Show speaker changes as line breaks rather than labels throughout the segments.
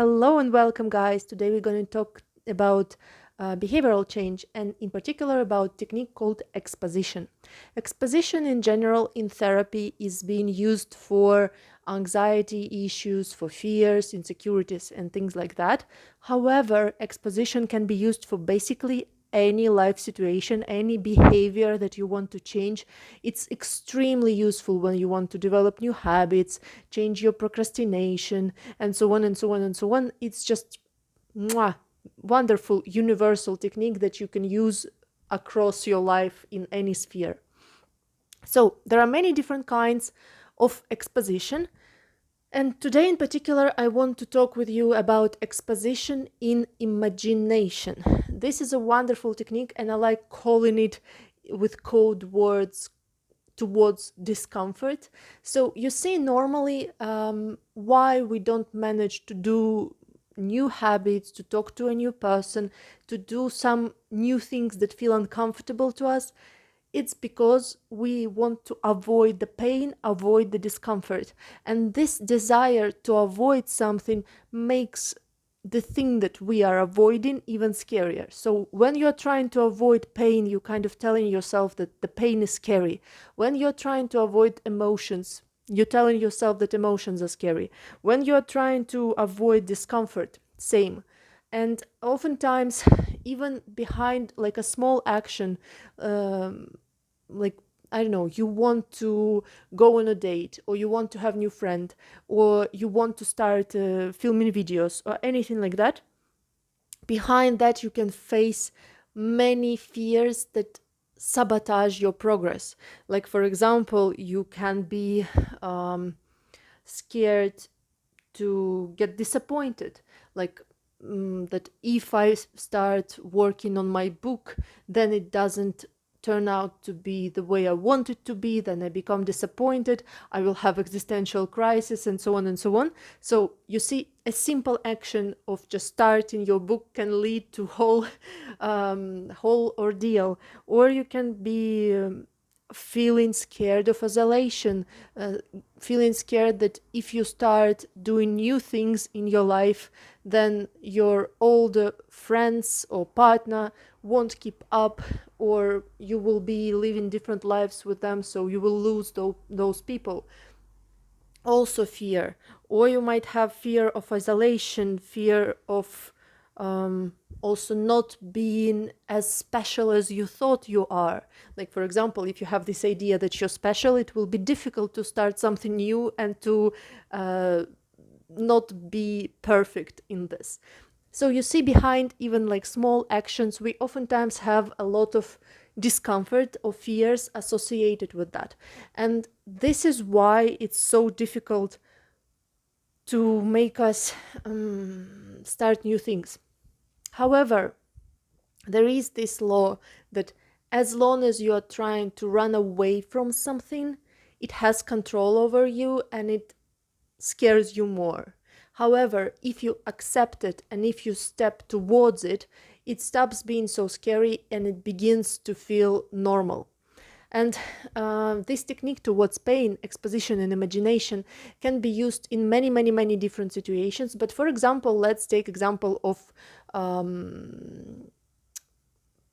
Hello and welcome, guys. Today we're going to talk about behavioral change and, in particular, about technique called exposition. Exposition, in general, in therapy, is being used for anxiety issues, for fears, insecurities, and things like that. However, exposition can be used for basically any life situation, any behavior that you want to change. It's extremely useful when you want to develop new habits, change your procrastination, and so on and so on and so on. It's just wonderful universal technique that you can use across your life in any sphere. So there are many different kinds of exposition. And today in particular, I want to talk with you about exposition in imagination. This is a wonderful technique, and I like calling it with code words towards discomfort. So you see, normally, why we don't manage to do new habits, to talk to a new person, to do some new things that feel uncomfortable to us, it's because we want to avoid the pain, avoid the discomfort. And this desire to avoid something makes the thing that we are avoiding even scarier. So when you're trying to avoid pain, you're kind of telling yourself that the pain is scary. When you're trying to avoid emotions, you're telling yourself that emotions are scary. When you're trying to avoid discomfort, same. And oftentimes, even behind like a small action, like, I don't know, you want to go on a date, or you want to have new friend, or you want to start filming videos or anything like that. Behind that, you can face many fears that sabotage your progress. Like, for example, you can be scared to get disappointed. Like, that if I start working on my book, then it doesn't turn out to be the way I want it to be, then I become disappointed, I will have existential crisis, and so on and so on. So you see, a simple action of just starting your book can lead to whole ordeal. Or you can be feeling scared of isolation, feeling scared that if you start doing new things in your life, then your older friends or partner won't keep up, or you will be living different lives with them, so you will lose those people. Also fear. Or you might have fear of isolation, fear of also not being as special as you thought you are. Like, for example, if you have this idea that you're special, it will be difficult to start something new and to not be perfect in this. So you see, behind even like small actions, we oftentimes have a lot of discomfort or fears associated with that. And this is why it's so difficult to make us start new things. However, there is this law that as long as you are trying to run away from something, it has control over you and it scares you more. However, if you accept it and if you step towards it, it stops being so scary and it begins to feel normal. And this technique towards pain, exposition, and imagination can be used in many, many, many different situations. But for example, let's take example of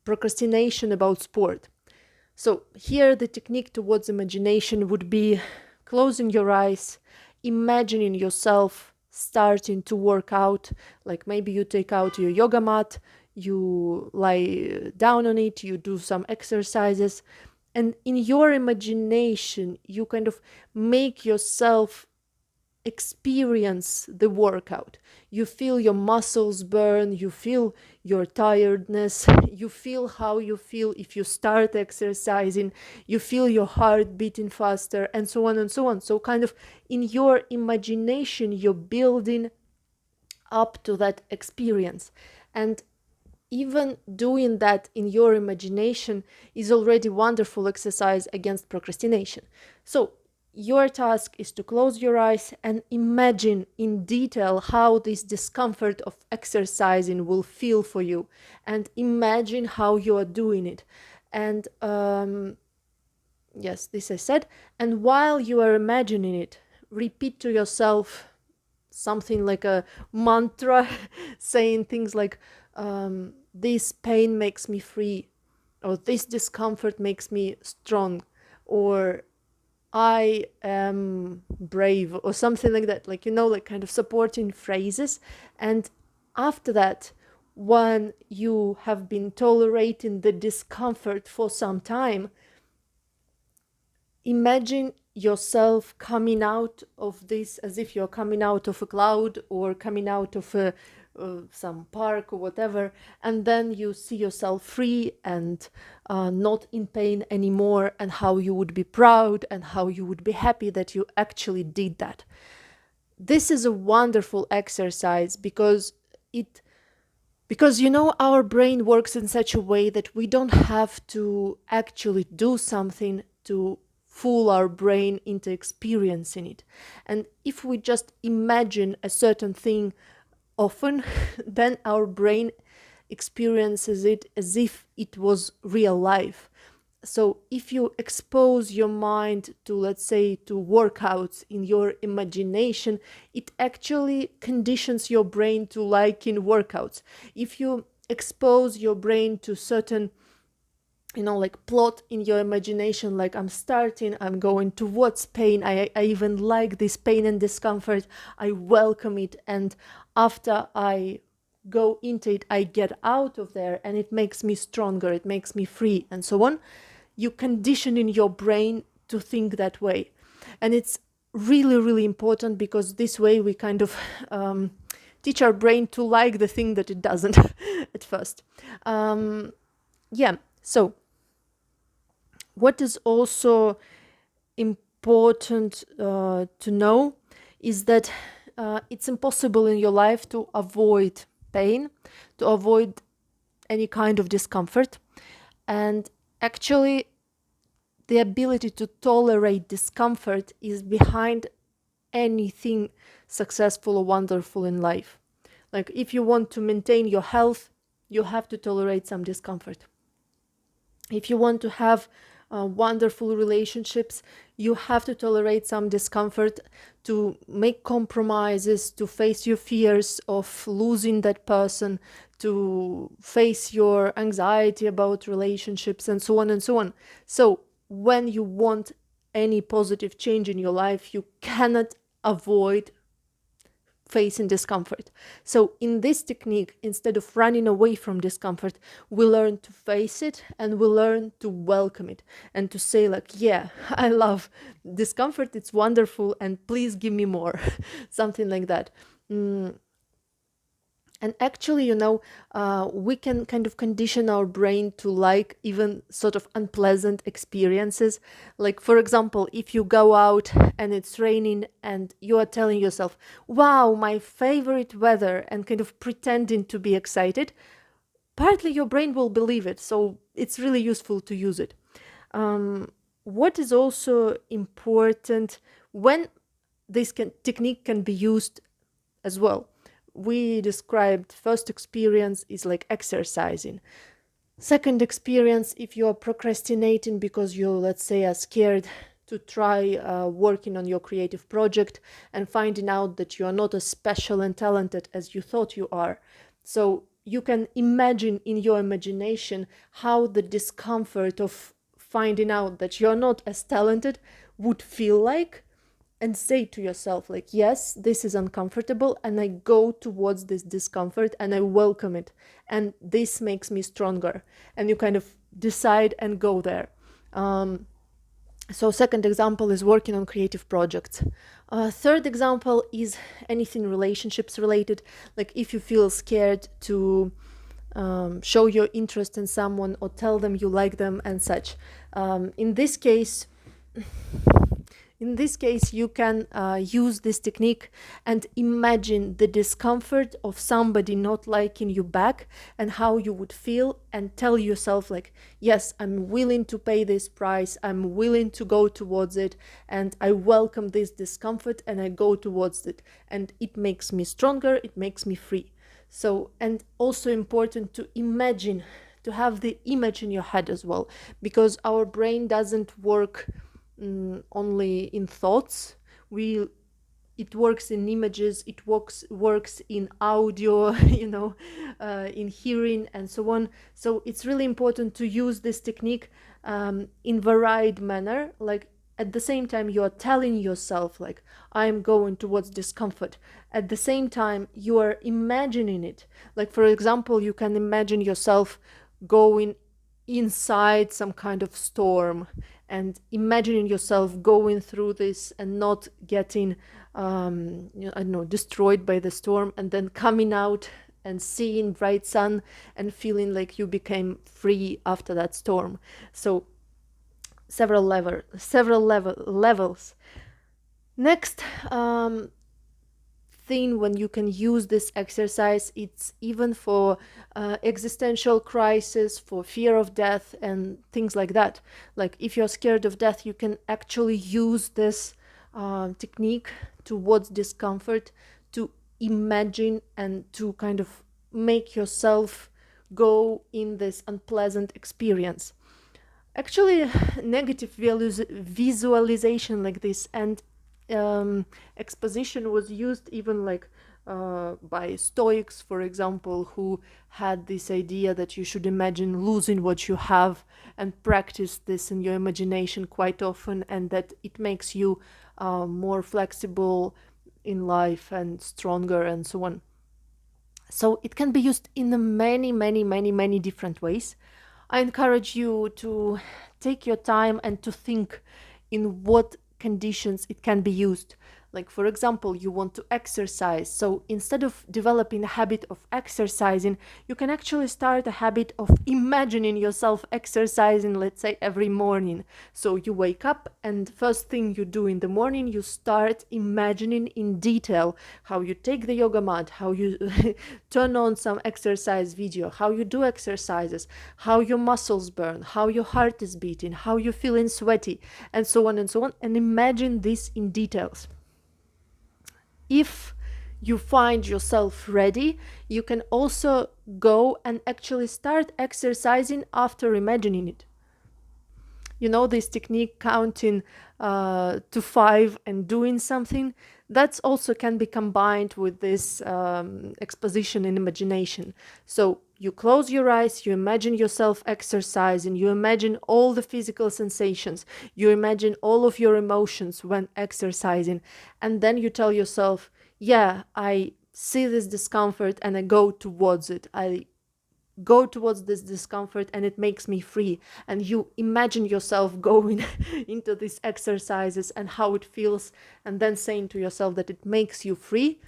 procrastination about sport. So here the technique towards imagination would be closing your eyes, imagining yourself starting to work out. Like, maybe you take out your yoga mat, you lie down on it, you do some exercises, and in your imagination you kind of make yourself experience the workout. You feel your muscles burn, you feel your tiredness, you feel how you feel if you start exercising, you feel your heart beating faster, and so on and so on. So kind of in your imagination, you're building up to that experience. And even doing that in your imagination is already wonderful exercise against procrastination. So your task is to close your eyes and imagine in detail how this discomfort of exercising will feel for you, and imagine how you are doing it. And yes, this I said. And while you are imagining it, repeat to yourself something like a mantra saying things like, this pain makes me free, or this discomfort makes me strong, or I am brave, or something like that, like, like kind of supporting phrases. And after that, when you have been tolerating the discomfort for some time, imagine yourself coming out of this as if you're coming out of a cloud or coming out of some park or whatever, and then you see yourself free and not in pain anymore, and how you would be proud and how you would be happy that you actually did that. This is a wonderful exercise it because our brain works in such a way that we don't have to actually do something to fool our brain into experiencing it. And if we just imagine a certain thing often, then our brain experiences it as if it was real life. So if you expose your mind to, let's say, to workouts in your imagination, it actually conditions your brain to liking workouts. If you expose your brain to certain, like plot in your imagination, like I'm going towards pain, I even like this pain and discomfort, I welcome it, and after I go into it, I get out of there, and it makes me stronger, it makes me free, and so on. You condition in your brain to think that way. And it's really, really important, because this way we kind of teach our brain to like the thing that it doesn't at first. So what is also important to know is that it's impossible in your life to avoid pain, to avoid any kind of discomfort. And actually, the ability to tolerate discomfort is behind anything successful or wonderful in life. Like, if you want to maintain your health, you have to tolerate some discomfort. If you want to have wonderful relationships, you have to tolerate some discomfort, to make compromises, to face your fears of losing that person, to face your anxiety about relationships, and so on and so on. So when you want any positive change in your life, you cannot avoid facing discomfort. So in this technique, instead of running away from discomfort, we learn to face it, and we learn to welcome it, and to say, like, yeah, I love discomfort, it's wonderful, and please give me more. Something like that. And actually, we can kind of condition our brain to like even sort of unpleasant experiences. Like, for example, if you go out and it's raining and you are telling yourself, wow, my favorite weather, and kind of pretending to be excited, partly your brain will believe it. So it's really useful to use it. What is also important when this technique can be used as well. We described first experience is like exercising. Second experience, if you are procrastinating because you, let's say, are scared to try working on your creative project and finding out that you are not as special and talented as you thought you are. So you can imagine in your imagination how the discomfort of finding out that you're not as talented would feel like, and say to yourself, like, yes, this is uncomfortable, and I go towards this discomfort and I welcome it, and this makes me stronger, and you kind of decide and go there. So second example is working on creative projects. Third example is anything relationships related, like if you feel scared to show your interest in someone or tell them you like them and such. In this case, you can use this technique and imagine the discomfort of somebody not liking you back and how you would feel, and tell yourself, like, yes, I'm willing to pay this price, I'm willing to go towards it, and I welcome this discomfort and I go towards it, and it makes me stronger, it makes me free. So, and also important to imagine, to have the image in your head as well, because our brain doesn't work only in thoughts. We it works in images, it works in audio, in hearing and so on. So it's really important to use this technique in varied manner. Like at the same time you are telling yourself like I'm going towards discomfort, at the same time you are imagining it. Like for example, you can imagine yourself going inside some kind of storm and imagining yourself going through this and not getting I don't know, destroyed by the storm, and then coming out and seeing bright sun and feeling like you became free after that storm. So several levels. Next thing when you can use this exercise, it's even for existential crisis, for fear of death and things like that. Like if you're scared of death, you can actually use this technique towards discomfort to imagine and to kind of make yourself go in this unpleasant experience. Actually, negative visualization like this and exposition was used even like by Stoics, for example, who had this idea that you should imagine losing what you have and practice this in your imagination quite often, and that it makes you more flexible in life and stronger and so on. So it can be used in many different ways. I encourage you to take your time and to think in what conditions it can be used. Like, for example, you want to exercise. So instead of developing a habit of exercising, you can actually start a habit of imagining yourself exercising, let's say, every morning. So you wake up and first thing you do in the morning, you start imagining in detail how you take the yoga mat, how you turn on some exercise video, how you do exercises, how your muscles burn, how your heart is beating, how you're feeling sweaty, and so on and so on. And imagine this in details. If you find yourself ready, you can also go and actually start exercising after imagining it. You know, this technique counting to 5 and doing something, that also can be combined with this exposition and imagination. So you close your eyes, you imagine yourself exercising, you imagine all the physical sensations, you imagine all of your emotions when exercising, and then you tell yourself, yeah, I see this discomfort and I go towards it. I go towards this discomfort and it makes me free. And you imagine yourself going into these exercises and how it feels, and then saying to yourself that it makes you free.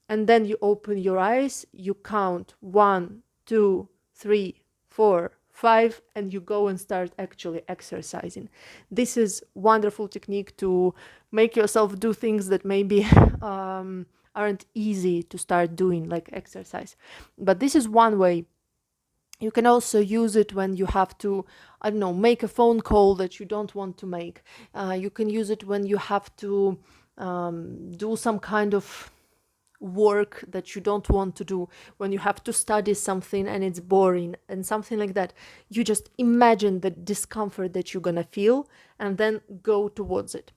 And then you open your eyes, you count 1, 2, 3, 4, 5, and you go and start actually exercising. This is wonderful technique to make yourself do things that maybe aren't easy to start doing, like exercise. But this is one way. You can also use it when you have to, I don't know, make a phone call that you don't want to make. You can use it when you have to do some kind of work that you don't want to do, when you have to study something and it's boring and something like that. You just imagine the discomfort that you're gonna feel and then go towards it.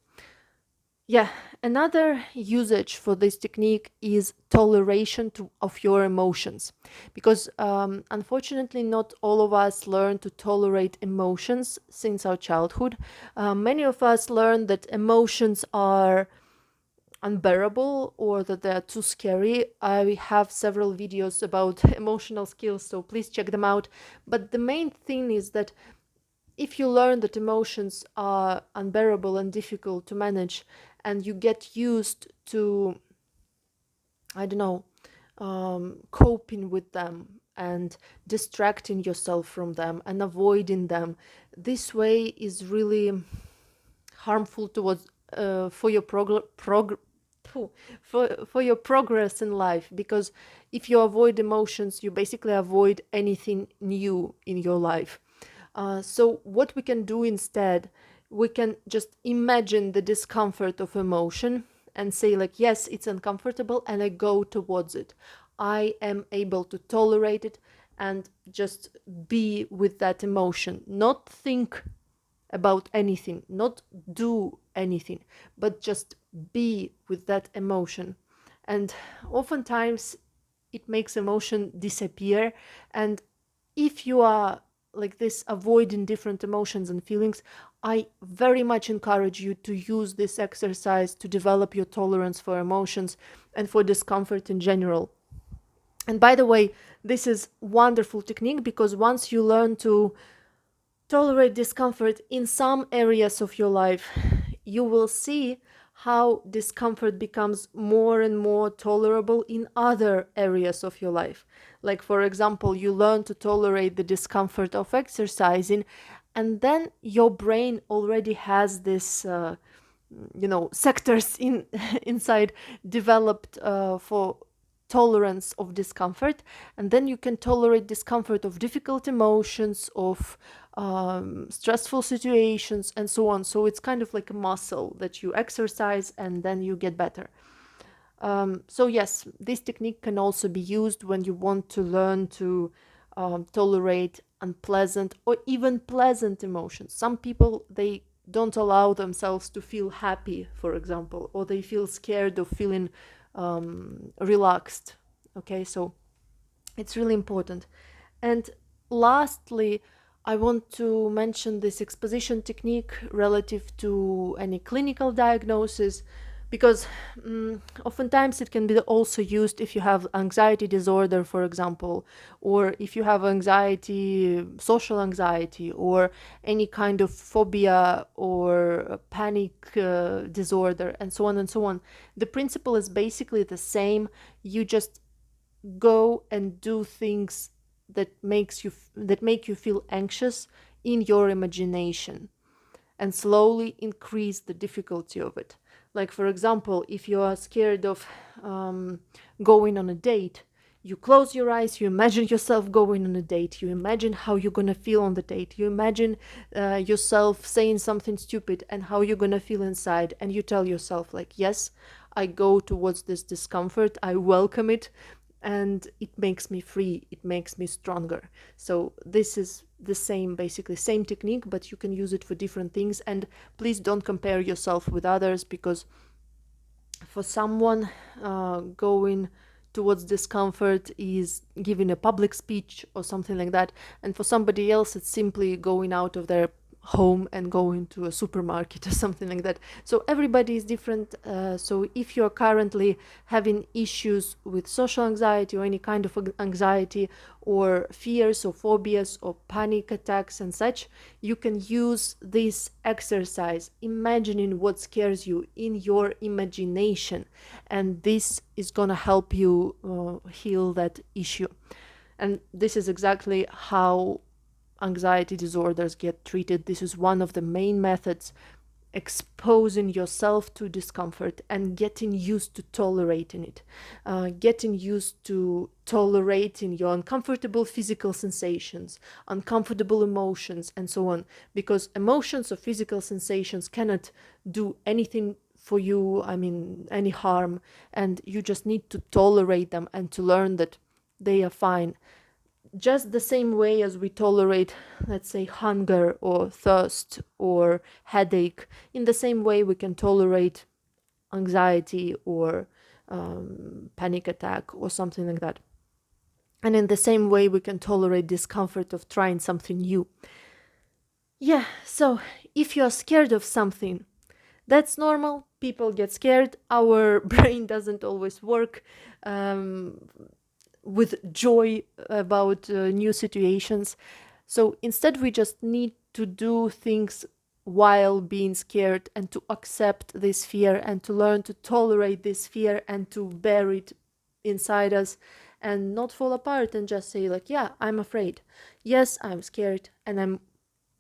Yeah, another usage for this technique is toleration of your emotions, because unfortunately not all of us learn to tolerate emotions since our childhood. Many of us learn that emotions are unbearable or that they are too scary. I have several videos about emotional skills, so please check them out. But the main thing is that if you learn that emotions are unbearable and difficult to manage, and you get used to, I don't know, coping with them and distracting yourself from them and avoiding them, this way is really harmful towards for your for your progress in life. Because if you avoid emotions, you basically avoid anything new in your life. So what we can do instead, we can just imagine the discomfort of emotion and say like, yes, it's uncomfortable, and I go towards it. I am able to tolerate it and just be with that emotion, not think about anything, not do anything, but just be with that emotion. And oftentimes it makes emotion disappear. And if you are like this, avoiding different emotions and feelings, I very much encourage you to use this exercise to develop your tolerance for emotions and for discomfort in general. And by the way, this is wonderful technique, because once you learn to tolerate discomfort in some areas of your life, you will see how discomfort becomes more and more tolerable in other areas of your life. Like, for example, you learn to tolerate the discomfort of exercising, and then your brain already has this sectors in inside developed for tolerance of discomfort. And then you can tolerate discomfort of difficult emotions, of stressful situations, and so on. So it's kind of like a muscle that you exercise and then you get better. So yes, this technique can also be used when you want to learn to tolerate unpleasant or even pleasant emotions. Some people, they don't allow themselves to feel happy, for example, or they feel scared of feeling relaxed. Okay, so it's really important. And lastly, I want to mention this exposition technique relative to any clinical diagnosis, because oftentimes it can be also used if you have anxiety disorder, for example, or if you have anxiety, social anxiety, or any kind of phobia or panic disorder, and so on and so on. The principle is basically the same. You just go and do things that make you feel anxious in your imagination, and slowly increase the difficulty of it. Like, for example, if you are scared of going on a date, you close your eyes, you imagine yourself going on a date, you imagine how you're gonna feel on the date, you imagine yourself saying something stupid and how you're gonna feel inside, and you tell yourself, like, yes, I go towards this discomfort, I welcome it, and it makes me free, it makes me stronger. So this is the same, basically same technique, but you can use it for different things. And please don't compare yourself with others, because for someone, going towards discomfort is giving a public speech or something like that, and for somebody else it's simply going out of their home and going to a supermarket or something like that. So everybody is different. So if you're currently having issues with social anxiety or any kind of anxiety, or fears or phobias or panic attacks and such, you can use this exercise, imagining what scares you in your imagination, and this is gonna help you heal that issue. And this is exactly how anxiety disorders get treated. This is one of the main methods: exposing yourself to discomfort and getting used to tolerating it, getting used to tolerating your uncomfortable physical sensations, uncomfortable emotions, and so on. Because emotions or physical sensations cannot do anything for you, I mean, any harm, and you just need to tolerate them and to learn that they are fine. Just the same way as we tolerate, let's say, hunger or thirst or headache, in the same way we can tolerate anxiety or panic attack or something like that. And in the same way we can tolerate discomfort of trying something new. Yeah, so if you're scared of something, that's normal. People get scared. Our brain doesn't always work with joy about new situations. So instead, we just need to do things while being scared, and to accept this fear, and to learn to tolerate this fear, and to bear it inside us, and not fall apart and just say, like, yeah, I'm afraid. Yes, I'm scared, and I'm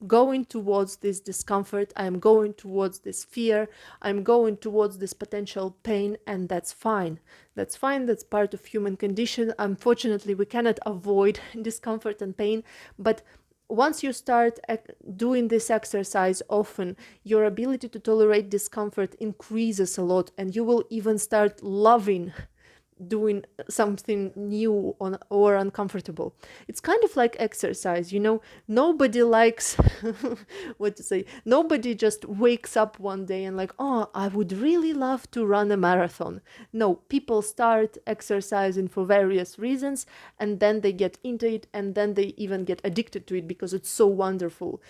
going towards this discomfort, I'm going towards this fear, I'm going towards this potential pain, and that's fine. That's fine, that's part of human condition. Unfortunately, we cannot avoid discomfort and pain, but once you start doing this exercise often, your ability to tolerate discomfort increases a lot, and you will even start loving doing something new or uncomfortable. It's kind of like exercise, you know. Nobody likes what to say. Nobody just wakes up one day and like, oh, I would really love to run a marathon. No, people start exercising for various reasons, and then they get into it, and then they even get addicted to it because it's so wonderful.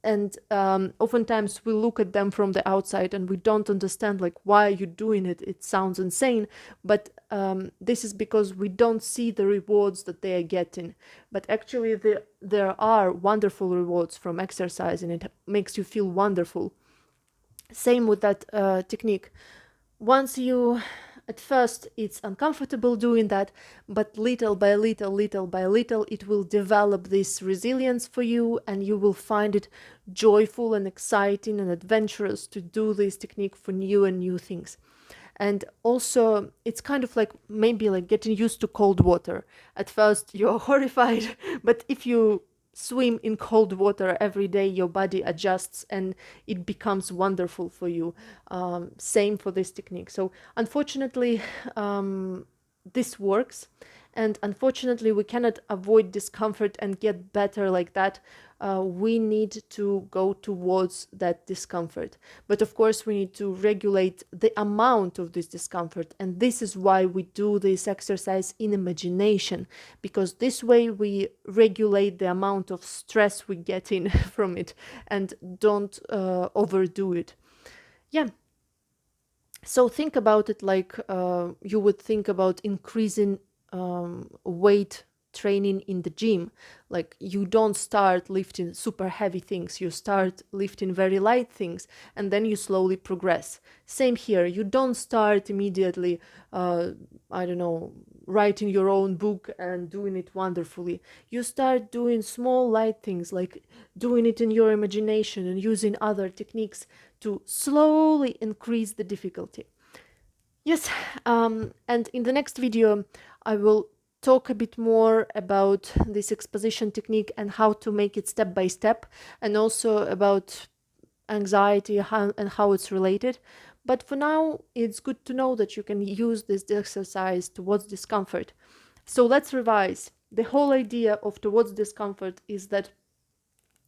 And oftentimes we look at them from the outside and we don't understand, like, why are you doing it? It sounds insane, but this is because we don't see the rewards that they are getting. But actually there are wonderful rewards from exercise, and it makes you feel wonderful. Same with that technique. Once you, at first it's uncomfortable doing that, but little by little, little by little, it will develop this resilience for you, and you will find it joyful and exciting and adventurous to do this technique for new and new things. And also, it's kind of like maybe like getting used to cold water. At first you're horrified, but if you swim in cold water every day, your body adjusts and it becomes wonderful for you. Same for this technique. So unfortunately, this works, and unfortunately we cannot avoid discomfort and get better like that. We need to go towards that discomfort, but of course we need to regulate the amount of this discomfort, and this is why we do this exercise in imagination, because this way we regulate the amount of stress we get in from it and don't overdo it. Yeah, so think about it like you would think about increasing weight training in the gym. Like, you don't start lifting super heavy things, you start lifting very light things, and then you slowly progress. Same here, you don't start immediately I don't know, writing your own book and doing it wonderfully. You start doing small light things, like doing it in your imagination and using other techniques to slowly increase the difficulty. Yes, and in the next video, I will talk a bit more about this exposition technique and how to make it step by step, and also about anxiety and how it's related. But for now, it's good to know that you can use this exercise towards discomfort. So let's revise. The whole idea of towards discomfort is that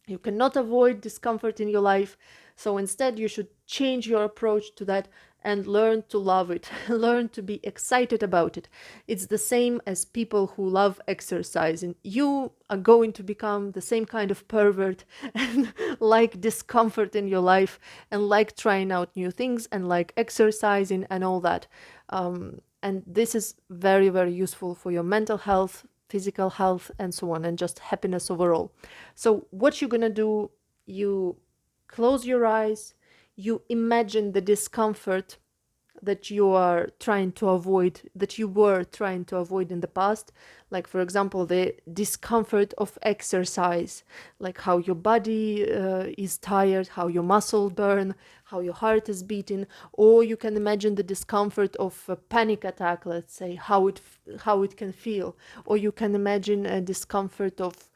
you cannot avoid discomfort in your life, so instead you should change your approach to that and learn to love it, learn to be excited about it. It's the same as people who love exercising. You are going to become the same kind of pervert and like discomfort in your life, and like trying out new things, and like exercising and all that. And this is very, very useful for your mental health, physical health, and so on, and just happiness overall. So what you're gonna do, you close your eyes, you imagine the discomfort that you are trying to avoid, that you were trying to avoid in the past. Like, for example, the discomfort of exercise, like how your body is tired, how your muscle burn, how your heart is beating. Or you can imagine the discomfort of a panic attack, let's say, how it can feel. Or you can imagine a discomfort of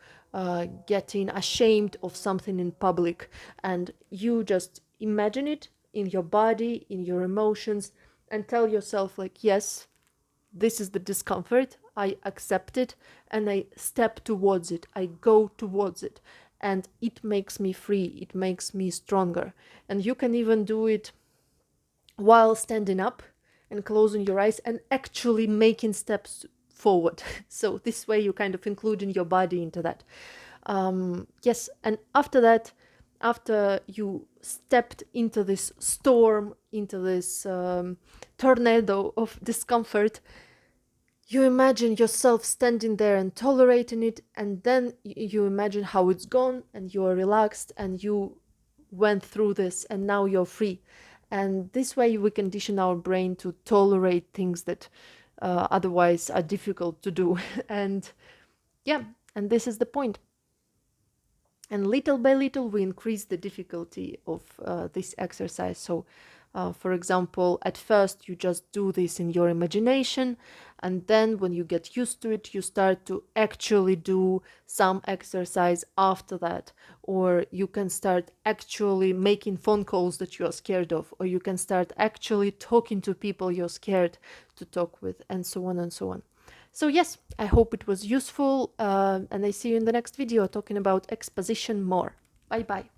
getting ashamed of something in public, and you just imagine it in your body, in your emotions, and tell yourself, like, yes, this is the discomfort, I accept it, and I step towards it, I go towards it, and it makes me free, it makes me stronger. And you can even do it while standing up and closing your eyes and actually making steps forward. So this way you kind of including your body into that. Yes, and after that, after you stepped into this storm, into this tornado of discomfort, you imagine yourself standing there and tolerating it, and then you imagine how it's gone, and you are relaxed, and you went through this, and now you're free. And this way we condition our brain to tolerate things that otherwise are difficult to do. And yeah, and this is the point. And little by little we increase the difficulty of this exercise. So for example, at first you just do this in your imagination, And then when you get used to it, you start to actually do some exercise after that, or you can start actually making phone calls that you're scared of, or you can start actually talking to people you're scared to talk with, and so on and so on. So yes, I hope it was useful, and I see you in the next video talking about exposition more. Bye bye.